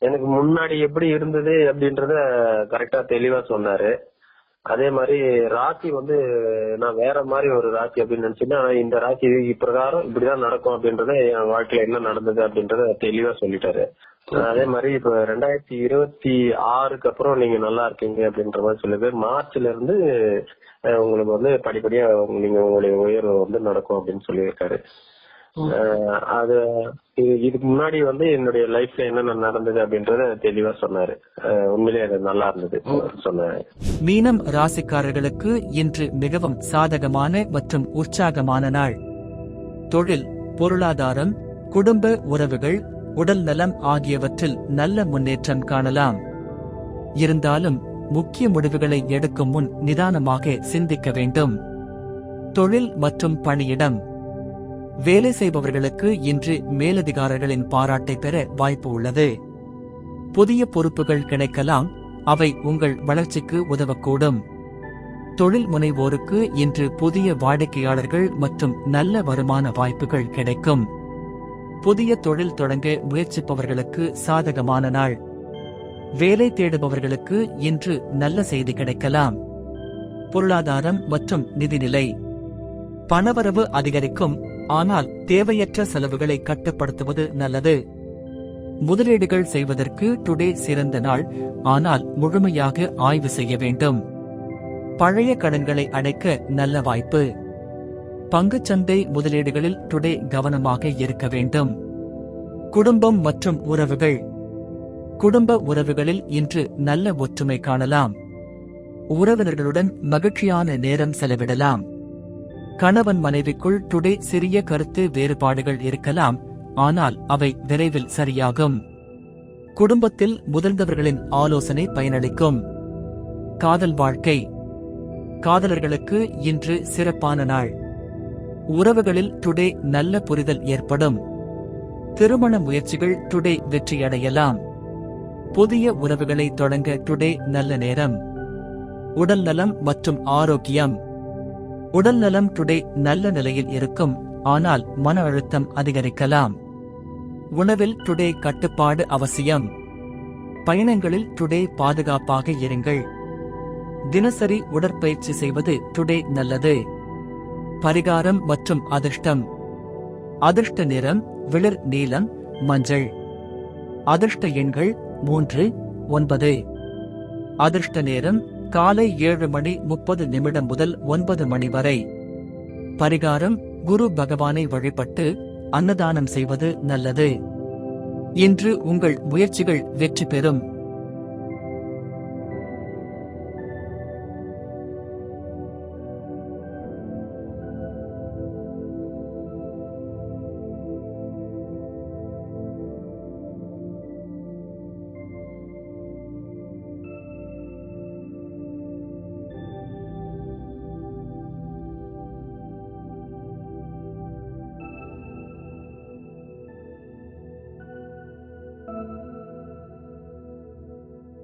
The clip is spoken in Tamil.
எனக்கு முன்னாடி எப்படி இருந்தது அப்படின்றத கரெக்டா தெளிவா சொன்னாரு. அதே மாதிரி ராசி நான் வேற மாதிரி ஒரு ராசி அப்படின்னு நினைச்சேன். ஆனா இந்த ராசி இப்பிரகாரம் இப்படிதான் நடக்கும் அப்படின்றத என் வாழ்க்கையில என்ன நடந்தது அப்படின்றத தெளிவா சொல்லிட்டாரு. அதே மாதிரி இப்ப 2026க்கு அப்புறம் நீங்க நல்லா இருக்கீங்க அப்படின்ற மாதிரி சொல்லுது. மார்ச்ல இருந்து உங்களுக்கு படிப்படியா நீங்க உங்களுடைய உயர்வு நடக்கும் அப்படின்னு சொல்லியிருக்காரு. அது இதுக்கு முன்னாடி என்னுடைய லைஃப்ல என்னென்ன நடந்தது அப்படின்றத தெளிவா சொன்னாரு. உண்மையிலேயே அது நல்லா இருந்தது சொன்னாரு. மீனம் ராசிக்காரர்களுக்கு இன்று மிகவும் சாதகமான மற்றும் உற்சாகமான நாள். தொழில், பொருளாதாரம், குடும்ப உறவுகள், உடல் நலம் ஆகியவற்றில் நல்ல முன்னேற்றம் காணலாம். இருந்தாலும் முக்கிய முடிவுகளை எடுக்கும் முன் நிதானமாக சிந்திக்க வேண்டும். தொழில் மற்றும் பணியிடம். வேலை செய்பவர்களுக்கு இன்று மேலதிகாரிகளின் பாராட்டை பெற வாய்ப்பு உள்ளது. புதிய பொறுப்புகள் கிடைக்கலாம், அவை உங்கள் வளர்ச்சிக்கு உதவக்கூடும். தொழில் முனைவோருக்கு இன்று புதிய வாடிக்கையாளர்கள் மற்றும் நல்ல வருமான வாய்ப்புகள் கிடைக்கும். புதிய தொழில் தொடங்க முயற்சிப்பவர்களுக்கு சாதகமான நாள். வேலை தேடுபவர்களுக்கு இன்று நல்ல செய்தி கிடைக்கலாம். பொருளாதாரம் மற்றும் நிதிநிலை. பணவரவு அதிகரிக்கும், ஆனால் தேவையற்ற செலவுகளை கட்டுப்படுத்துவது நல்லது. முதலீடுகள் செய்வதற்கு டுடே சிறந்த நாள், ஆனால் முழுமையாக ஆய்வு செய்ய வேண்டும். பழைய கடன்களை அடைக்க நல்ல வாய்ப்பு. பங்குச்சந்தை முதலீடுகளில் டுடே கவனமாக இருக்க வேண்டும். குடும்பம் மற்றும் உறவுகள். குடும்ப உறவுகளில் இன்று நல்ல ஒற்றுமை காணலாம். உறவினர்களுடன் மகிழ்ச்சியான நேரம் செலவிடலாம். கணவன் மனைவிக்குள் டுடே சிறிய கருத்து வேறுபாடுகள் இருக்கலாம், ஆனால் அவை விரைவில் சரியாகும். குடும்பத்தில் முதிர்ந்தவர்களின் ஆலோசனை பயனளிக்கும். காதல் வாழ்க்கை. காதலர்களுக்கு இன்று சிறப்பான நாள். உறவுகளில் டுடே நல்ல புரிதல் ஏற்படும். திருமண முயற்சிகள் டுடே வெற்றியடையலாம். புதிய உறவுகளை தொடங்க டுடே நல்ல நேரம். உடல் நலம் மற்றும் ஆரோக்கியம். உடல் நலம் டுடே நல்ல நிலையில் இருக்கும், ஆனால் மன அழுத்தம் அதிகரிக்கலாம். உணவில் டுடே கட்டுப்பாடு அவசியம். பயணங்களில் டுடே பாதுகாப்பாக இருங்கள். தினசரி உடற்பயிற்சி செய்வது டுடே நல்லது. பரிகாரம் மற்றும் அதிர்ஷ்டம். அதிர்ஷ்ட நிறம் வெளிர் நீலம், மஞ்சள். அதிர்ஷ்ட எண்கள் 3, 9. அதிர்ஷ்ட நேரம் காலை 7:30 முதல் 9 மணி வரை. பரிகாரம் குரு பகவானை வழிபட்டு அன்னதானம் செய்வது நல்லது. இன்று உங்கள் முயற்சிகள் வெற்றி பெறும்.